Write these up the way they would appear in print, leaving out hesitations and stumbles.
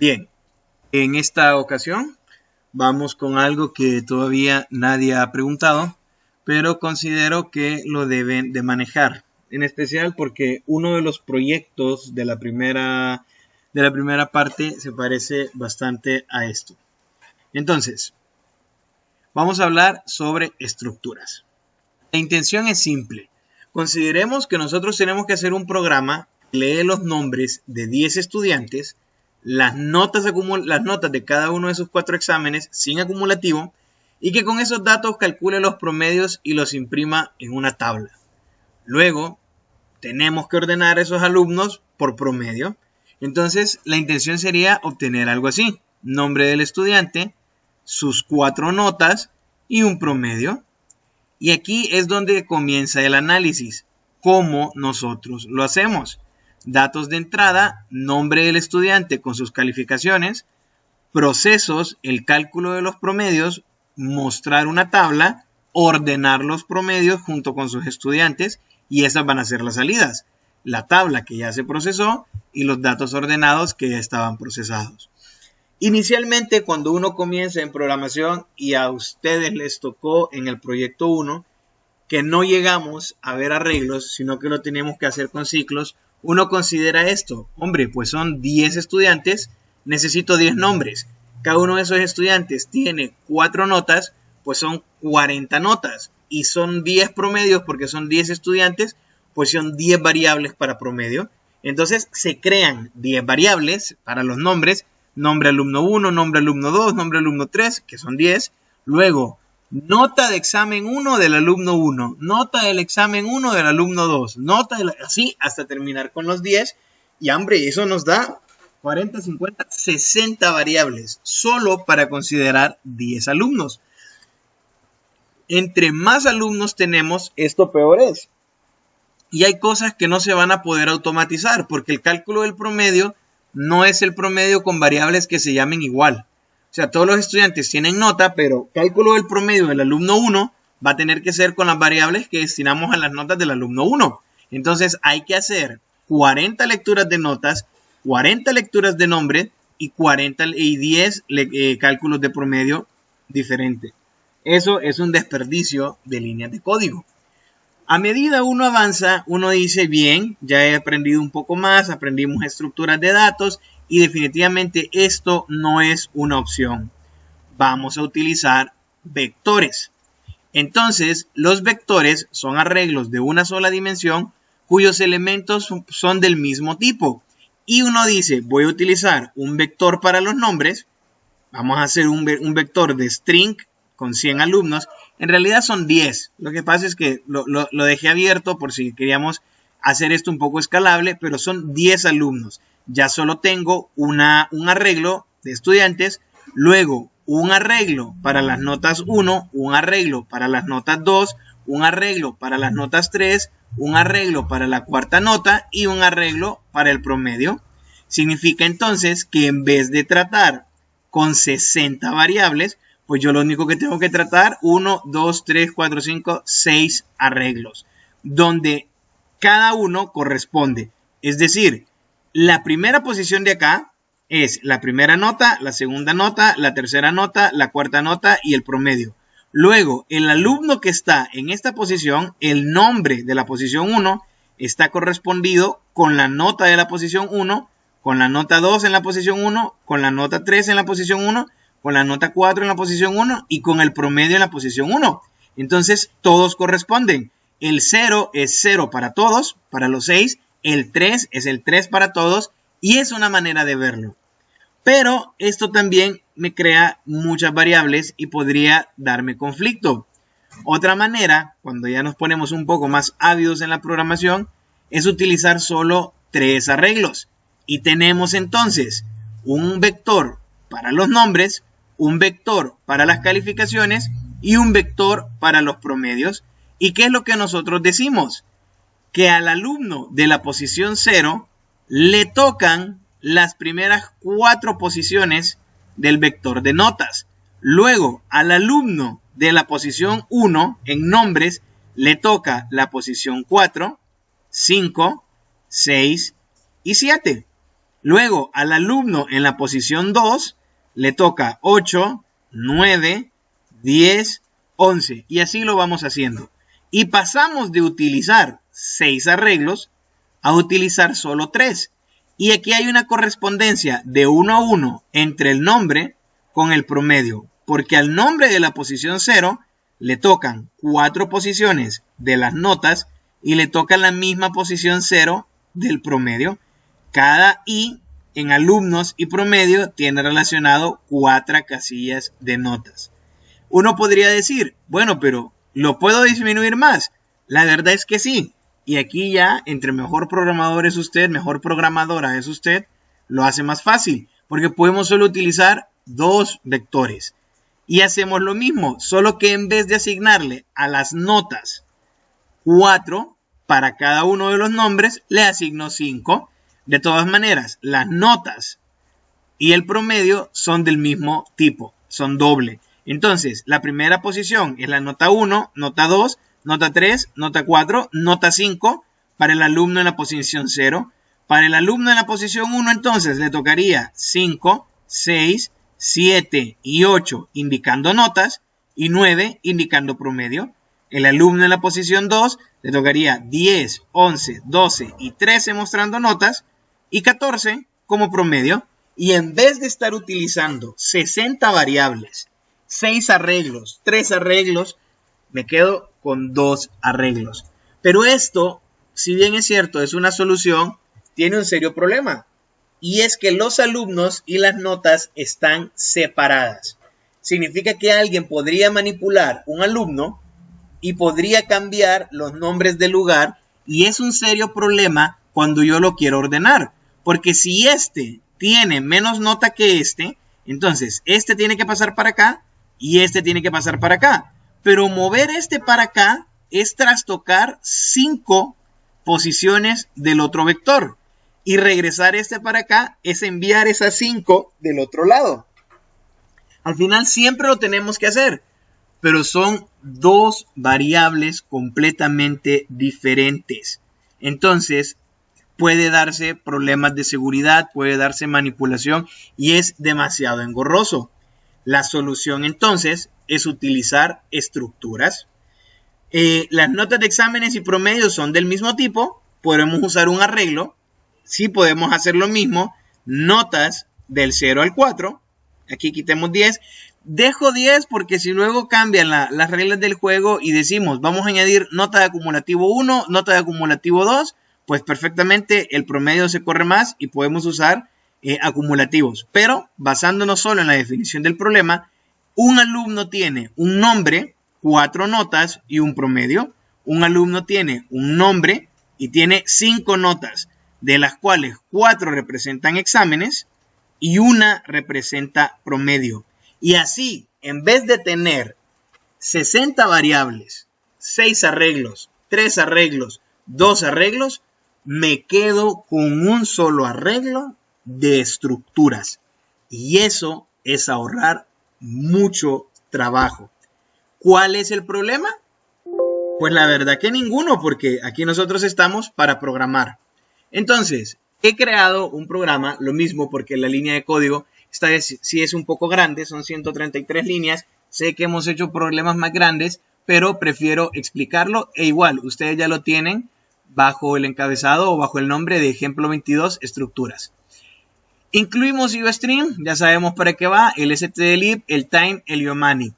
Bien, en esta ocasión vamos con algo que todavía nadie ha preguntado, pero considero que lo deben de manejar. En especial porque uno de los proyectos de la primera parte se parece bastante a esto. Entonces, vamos a hablar sobre estructuras. La intención es simple. Consideremos que nosotros tenemos que hacer un programa que lee los nombres de 10 estudiantes, las notas de cada uno de esos 4 exámenes sin acumulativo, y que con esos datos calcule los promedios y los imprima en una tabla. Luego, tenemos que ordenar a esos alumnos por promedio. Entonces, la intención sería obtener algo así: nombre del estudiante, sus 4 notas y un promedio. Y aquí es donde comienza el análisis. ¿Cómo nosotros lo hacemos? Datos de entrada, nombre del estudiante con sus calificaciones, procesos, el cálculo de los promedios, mostrar una tabla, ordenar los promedios junto con sus estudiantes, y esas van a ser las salidas. La tabla que ya se procesó y los datos ordenados que ya estaban procesados. Inicialmente, cuando uno comienza en programación, y a ustedes les tocó en el proyecto 1, que no llegamos a ver arreglos, sino que lo tenemos que hacer con ciclos, uno considera esto: hombre, pues son 10 estudiantes, necesito 10 nombres. Cada uno de esos estudiantes tiene 4 notas, pues son 40 notas. Y son 10 promedios porque son 10 estudiantes, pues son 10 variables para promedio. Entonces se crean 10 variables para los nombres: nombre alumno 1, nombre alumno 2, nombre alumno 3, que son 10. Luego, nota de examen 1 del alumno 1, nota del examen 1 del alumno 2, así hasta terminar con los 10. Y hombre, eso nos da 40, 50, 60 variables solo para considerar 10 alumnos. Entre más alumnos tenemos, esto peor es. Y hay cosas que no se van a poder automatizar, porque el cálculo del promedio no es el promedio con variables que se llamen igual. O sea, todos los estudiantes tienen nota, pero cálculo del promedio del alumno 1 va a tener que ser con las variables que destinamos a las notas del alumno 1. Entonces hay que hacer 40 lecturas de notas, 40 lecturas de nombre y 10 cálculos de promedio diferentes. Eso es un desperdicio de líneas de código. A medida uno avanza, uno dice: bien, ya he aprendido un poco más, aprendimos estructuras de datos y definitivamente esto no es una opción. Vamos a utilizar vectores. Entonces, los vectores son arreglos de una sola dimensión cuyos elementos son del mismo tipo. Y uno dice: voy a utilizar un vector para los nombres. Vamos a hacer un vector de string con 100 alumnos. En realidad son 10. Lo que pasa es que lo dejé abierto por si queríamos hacer esto un poco escalable, pero son 10 alumnos. Ya solo tengo un arreglo de estudiantes, luego un arreglo para las notas 1, un arreglo para las notas 2, un arreglo para las notas 3, un arreglo para la cuarta nota y un arreglo para el promedio. Significa entonces que en vez de tratar con 60 variables, pues yo lo único que tengo que tratar 1, 2, 3, 4, 5, 6 arreglos, donde cada uno corresponde. Es decir, la primera posición de acá es la primera nota, la segunda nota, la tercera nota, la cuarta nota y el promedio. Luego, el alumno que está en esta posición, el nombre de la posición 1, está correspondido con la nota de la posición 1, con la nota 2 en la posición 1, con la nota 3 en la posición 1, con la nota 4 en la posición 1 y con el promedio en la posición 1. Entonces, todos corresponden. El 0 es 0 para todos, para los 6. El 3 es el 3 para todos y es una manera de verlo. Pero esto también me crea muchas variables y podría darme conflicto. Otra manera, cuando ya nos ponemos un poco más ávidos en la programación, es utilizar solo 3 arreglos. Y tenemos entonces un vector para los nombres, un vector para las calificaciones y un vector para los promedios. ¿Y qué es lo que nosotros decimos? Que al alumno de la posición 0 le tocan las primeras 4 posiciones del vector de notas. Luego, al alumno de la posición 1 en nombres le toca la posición 4, 5, 6 y 7. Luego, al alumno en la posición 2 le toca 8, 9, 10, 11. Y así lo vamos haciendo. Y pasamos de utilizar 6 arreglos a utilizar solo 3. Y aquí hay una correspondencia de 1 a 1 entre el nombre con el promedio. Porque al nombre de la posición 0 le tocan 4 posiciones de las notas y le toca la misma posición 0 del promedio. Cada I en alumnos y promedio tiene relacionado 4 casillas de notas. Uno podría decir, bueno, pero ¿lo puedo disminuir más? La verdad es que sí. Y aquí ya, entre mejor programador es usted, mejor programadora es usted, lo hace más fácil. Porque podemos solo utilizar 2 vectores. Y hacemos lo mismo, solo que en vez de asignarle a las notas 4 para cada uno de los nombres, le asigno 5. De todas maneras, las notas y el promedio son del mismo tipo, son doble. Entonces, la primera posición es la nota 1, nota 2, nota 3, nota 4, nota 5 para el alumno en la posición 0. Para el alumno en la posición 1, entonces, le tocaría 5, 6, 7 y 8 indicando notas y 9 indicando promedio. El alumno en la posición 2 le tocaría 10, 11, 12 y 13 mostrando notas y 14 como promedio. Y en vez de estar utilizando 60 variables, 6 arreglos, 3 arreglos, me quedo con 2 arreglos. Pero esto, si bien es cierto, es una solución, tiene un serio problema. Y es que los alumnos y las notas están separadas. Significa que alguien podría manipular un alumno y podría cambiar los nombres del lugar. Y es un serio problema cuando yo lo quiero ordenar. Porque si este tiene menos nota que este, entonces este tiene que pasar para acá y este tiene que pasar para acá. Pero mover este para acá es trastocar 5 posiciones del otro vector. Y regresar este para acá es enviar esas 5 del otro lado. Al final siempre lo tenemos que hacer. Pero son 2 variables completamente diferentes. Entonces puede darse problemas de seguridad, puede darse manipulación y es demasiado engorroso. La solución entonces es utilizar estructuras. Las notas de exámenes y promedios son del mismo tipo. Podemos usar un arreglo. Sí podemos hacer lo mismo. Notas del 0 al 4. Aquí quitemos 10. Dejo 10 porque si luego cambian las reglas del juego y decimos vamos a añadir nota de acumulativo 1, nota de acumulativo 2, pues perfectamente el promedio se corre más y podemos usar acumulativos. Pero basándonos solo en la definición del problema, un alumno tiene un nombre, 4 notas y un promedio. Un alumno tiene un nombre y tiene 5 notas, de las cuales 4 representan exámenes y 1 representa promedio. Y así, en vez de tener 60 variables, 6 arreglos, 3 arreglos, 2 arreglos, me quedo con un solo arreglo de estructuras. Y eso es ahorrar mucho trabajo. ¿Cuál es el problema? Pues la verdad que ninguno, porque aquí nosotros estamos para programar. Entonces, he creado un programa, lo mismo porque la línea de código esta vez sí es un poco grande, son 133 líneas. Sé que hemos hecho problemas más grandes, pero prefiero explicarlo e igual, ustedes ya lo tienen bajo el encabezado o bajo el nombre de ejemplo 22, estructuras. Incluimos UString, ya sabemos para qué va, el stdlib, el time, el yomani.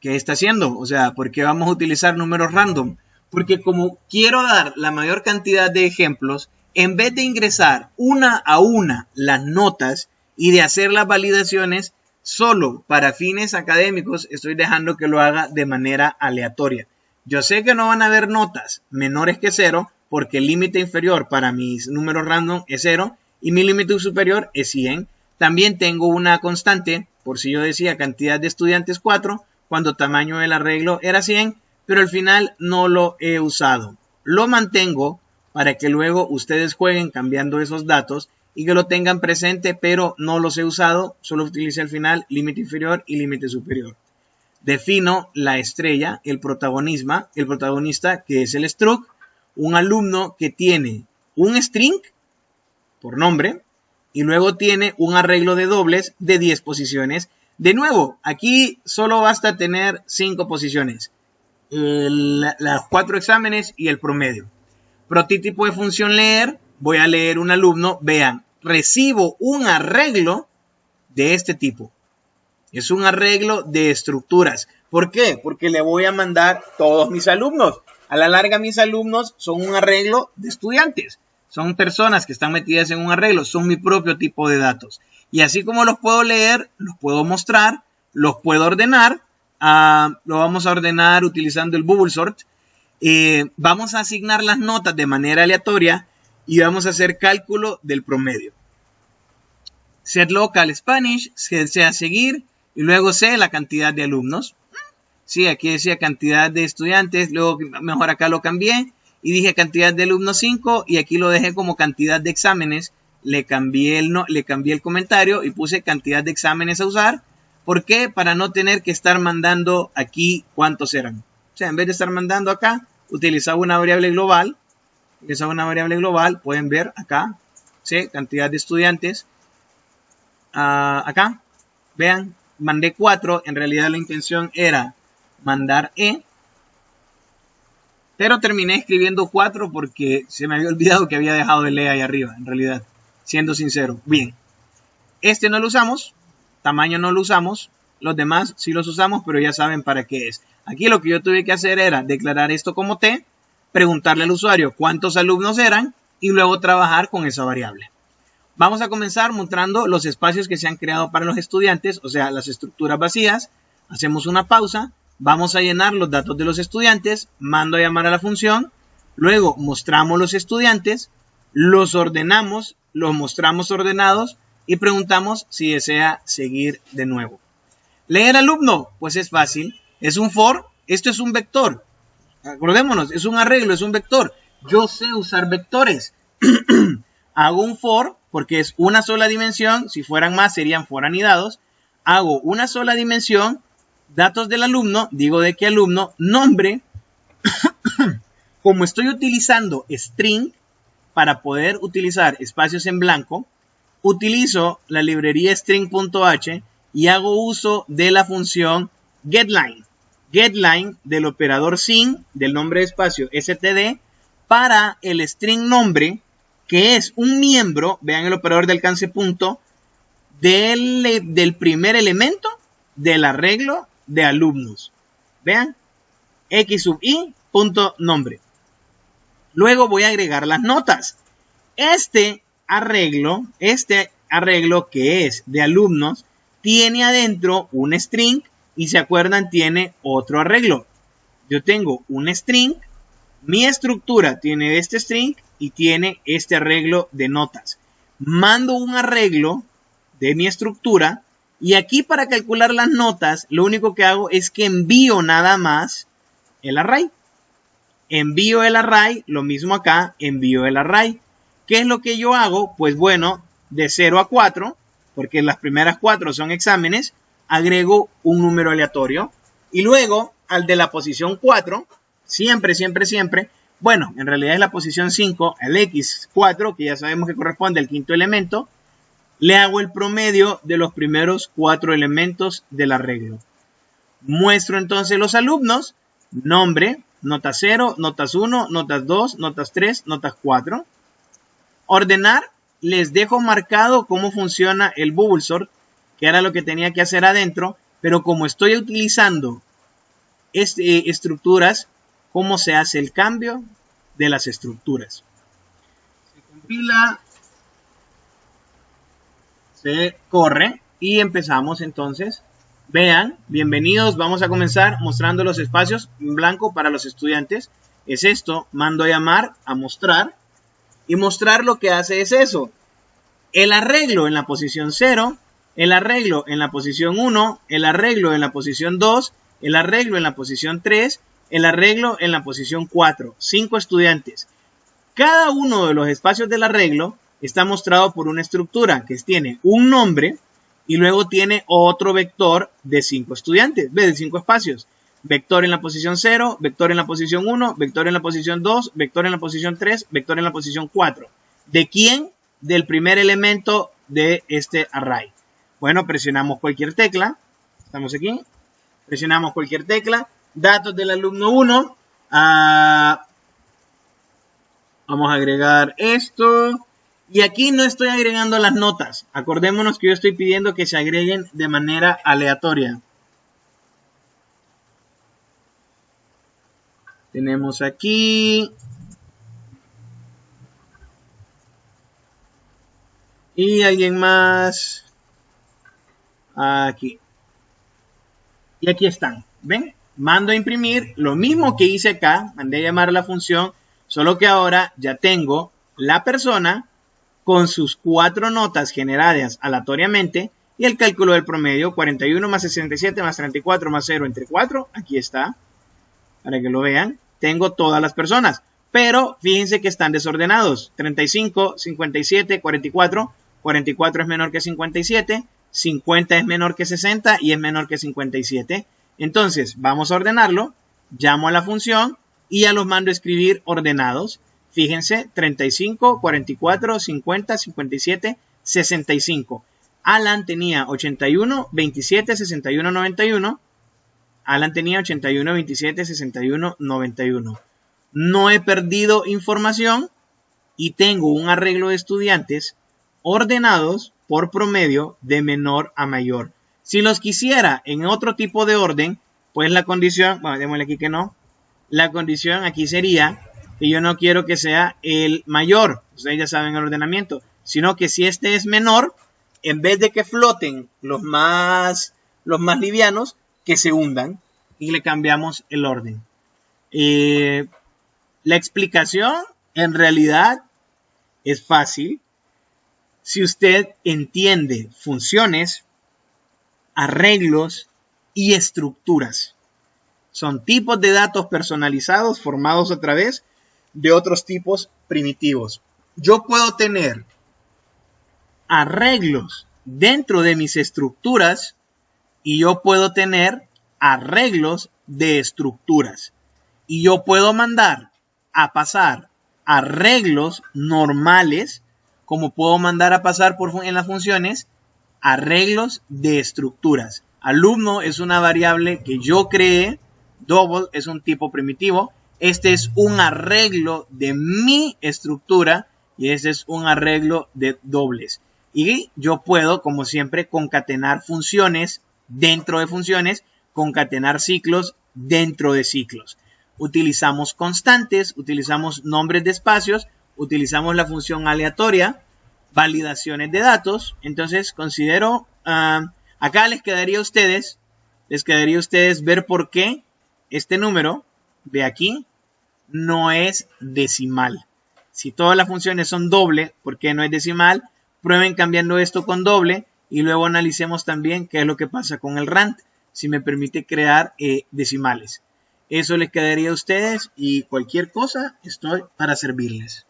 ¿Qué está haciendo? O sea, ¿por qué vamos a utilizar números random? Porque como quiero dar la mayor cantidad de ejemplos, en vez de ingresar una a una las notas y de hacer las validaciones, solo para fines académicos estoy dejando que lo haga de manera aleatoria. Yo sé que no van a haber notas menores que 0 porque el límite inferior para mis números random es 0 y mi límite superior es 100. También tengo una constante, por si yo decía cantidad de estudiantes 4, cuando tamaño del arreglo era 100, pero al final no lo he usado. Lo mantengo para que luego ustedes jueguen cambiando esos datos y que lo tengan presente, pero no los he usado, solo utilicé al final límite inferior y límite superior. Defino la estrella, el protagonista que es el struct, un alumno que tiene un string por nombre, y luego tiene un arreglo de dobles de 10 posiciones. De nuevo, aquí solo basta tener 5 posiciones, los 4 exámenes y el promedio. Prototipo de función leer, voy a leer un alumno, vean, recibo un arreglo de este tipo. Es un arreglo de estructuras. ¿Por qué? Porque le voy a mandar todos mis alumnos. A la larga, mis alumnos son un arreglo de estudiantes. Son personas que están metidas en un arreglo. Son mi propio tipo de datos. Y así como los puedo leer, los puedo mostrar, los puedo ordenar. Lo vamos a ordenar utilizando el bubble sort. Vamos a asignar las notas de manera aleatoria y vamos a hacer cálculo del promedio. Set local Spanish, sea seguir y luego C la cantidad de alumnos. Sí, aquí decía cantidad de estudiantes, luego mejor acá lo cambié y dije cantidad de alumnos 5 y aquí lo dejé como cantidad de exámenes. Le cambié el comentario y puse cantidad de exámenes a usar. ¿Por qué? Para no tener que estar mandando aquí cuántos eran. O sea, en vez de estar mandando acá, utilizaba una variable global. Pueden ver acá, ¿sí? Cantidad de estudiantes. Acá, vean, mandé 4. En realidad la intención era mandar E. Pero terminé escribiendo 4 porque se me había olvidado que había dejado el E ahí arriba, en realidad. Siendo sincero. Bien. Este no lo usamos. Tamaño no lo usamos. Los demás sí los usamos, pero ya saben para qué es. Aquí lo que yo tuve que hacer era declarar esto como T, preguntarle al usuario cuántos alumnos eran y luego trabajar con esa variable. Vamos a comenzar mostrando los espacios que se han creado para los estudiantes, o sea, las estructuras vacías. Hacemos una pausa, vamos a llenar los datos de los estudiantes, mando a llamar a la función, luego mostramos los estudiantes, los ordenamos, los mostramos ordenados y preguntamos si desea seguir de nuevo. Leer alumno, pues es fácil, es un for, esto es un vector. Acordémonos, es un arreglo, es un vector. Yo sé usar vectores. Hago un for porque es una sola dimensión, si fueran más serían for anidados. Hago una sola dimensión, datos del alumno, digo de qué alumno, nombre. Como estoy utilizando string para poder utilizar espacios en blanco, utilizo la librería string.h y hago uso de la función getLine. GetLine del operador sin del nombre de espacio std para el string nombre, que es un miembro, vean el operador de alcance punto, del primer elemento del arreglo de alumnos. Vean, x sub i punto nombre. Luego voy a agregar las notas. Este arreglo que es de alumnos tiene adentro un string y se acuerdan tiene otro arreglo. Yo tengo un string, mi estructura tiene este string y tiene este arreglo de notas. Mando un arreglo de mi estructura y aquí para calcular las notas lo único que hago es que envío nada más el array. Envío el array, lo mismo acá, envío el array. ¿Qué es lo que yo hago? Pues bueno, de 0 a 4, porque las primeras 4 son exámenes, agrego un número aleatorio. Y luego al de la posición 4, siempre, bueno, en realidad es la posición 5, el x4, que ya sabemos que corresponde al quinto elemento, le hago el promedio de los primeros 4 elementos del arreglo. Muestro entonces los alumnos, nombre, nota 0, notas 1, notas 2, notas 3, notas 4. Ordenar, les dejo marcado cómo funciona el bubble sort, que era lo que tenía que hacer adentro, pero como estoy utilizando estructuras, ¿cómo se hace el cambio de las estructuras? Se compila, se corre y empezamos entonces. Vean, bienvenidos, vamos a comenzar mostrando los espacios en blanco para los estudiantes. Es esto, mando a llamar, a mostrar, y mostrar lo que hace es eso. El arreglo en la posición 0, el arreglo en la posición 1, el arreglo en la posición 2, el arreglo en la posición 3, el arreglo en la posición 4. 5 estudiantes. Cada uno de los espacios del arreglo está mostrado por una estructura que tiene un nombre y luego tiene otro vector de 5 estudiantes, de 5 espacios. Vector en la posición 0, vector en la posición 1, vector en la posición 2, vector en la posición 3, vector en la posición 4. ¿De quién? del primer elemento de este array. Bueno, presionamos cualquier tecla. Estamos aquí. Presionamos cualquier tecla. Datos del alumno 1. Vamos a agregar esto. Y aquí no estoy agregando las notas. Acordémonos que yo estoy pidiendo que se agreguen de manera aleatoria. Tenemos aquí. Y alguien más. Aquí. Y aquí están. ¿Ven? Mando a imprimir. Lo mismo que hice acá. Mandé a llamar a la función. Solo que ahora ya tengo la persona con sus 4 notas generadas aleatoriamente. Y el cálculo del promedio. 41 más 67 más 34 más 0 entre 4. Aquí está. Para que lo vean. Tengo todas las personas. Pero fíjense que están desordenados. 35, 57, 44. 44 es menor que 57. 50 es menor que 60 y es menor que 57. Entonces, vamos a ordenarlo. Llamo a la función y ya los mando a escribir ordenados. Fíjense, 35, 44, 50, 57, 65. Alan tenía 81, 27, 61, 91. Alan tenía 81, 27, 61, 91. No he perdido información y tengo un arreglo de estudiantes ordenados por promedio de menor a mayor. Si los quisiera en otro tipo de orden, pues la condición, bueno, démosle aquí que no. La condición aquí sería que yo no quiero que sea el mayor, ustedes ya saben el ordenamiento, sino que si este es menor, en vez de que floten los más livianos, que se hundan y le cambiamos el orden. La explicación en realidad es fácil. Si usted entiende funciones, arreglos y estructuras. Son tipos de datos personalizados formados a través de otros tipos primitivos. Yo puedo tener arreglos dentro de mis estructuras y yo puedo tener arreglos de estructuras. Y yo puedo mandar a pasar arreglos normales, como puedo mandar a pasar en las funciones arreglos de estructuras. Alumno es una variable que yo creé. Double es un tipo primitivo. Este es un arreglo de mi estructura y este es un arreglo de dobles. Y yo puedo, como siempre, concatenar funciones dentro de funciones, concatenar ciclos dentro de ciclos. Utilizamos constantes, utilizamos nombres de espacios, utilizamos la función aleatoria, validaciones de datos. Entonces considero, acá les quedaría a ustedes ver por qué este número de aquí no es decimal. Si todas las funciones son doble, ¿por qué no es decimal? Prueben cambiando esto con doble y luego analicemos también qué es lo que pasa con el rand, si me permite crear decimales. Eso les quedaría a ustedes y cualquier cosa estoy para servirles.